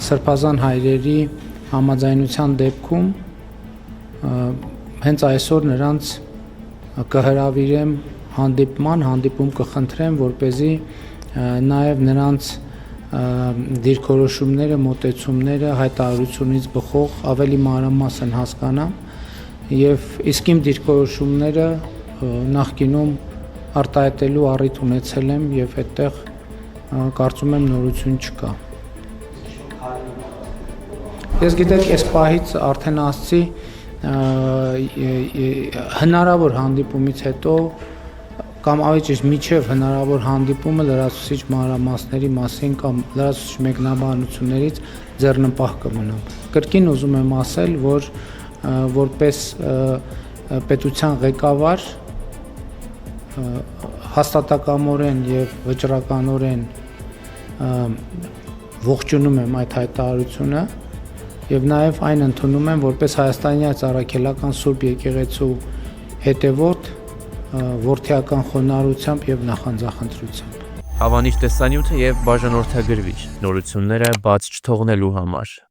սրբազան հայրերի համաձայնության դեպքում հենց այսօր նրանց կհրավիրեմ հանդիպում կխնդրեմ, որպեսզի նաև նրանց դիրքորոշումները, մոտեցումները հայտարարությունից բխող ավելի մանրամասն հասկանամ եւ իսկ իմ դիրքորոշումները նախկինում արտահայտելու առիթ ունեցել եմ եւ այդտեղ կարծում եմ նորություն չկա։ Ես գիտեք, այս պահից արդեն ասացի հնարավոր հանդիպումից հետո կամ ավելի ճիշտ միջև հնարավոր հանդիպումը լրացուցիչ մանրամասների մասին կամ լրացուցիչ մեկնաբանություններից ձեռնպահ կմնամ։ Կրկին ուզում եմ ասել, որ որպես պետության ղեկավար հաստատակամորեն եւ վճռականորեն ողջունում եմ այդ հայտարարությունը եւ նաեւ այն ընդունում եմ որպես հայաստանյան առաքելական Սուրբ եկեղեցու հետևորդ որդիական խոնարհությամբ եւ նախանձախնդրությամբ։ Հավանիչ տեսանյութը եւ բաժանորդագրվիչ նորությունները բաց չթողնելու համար։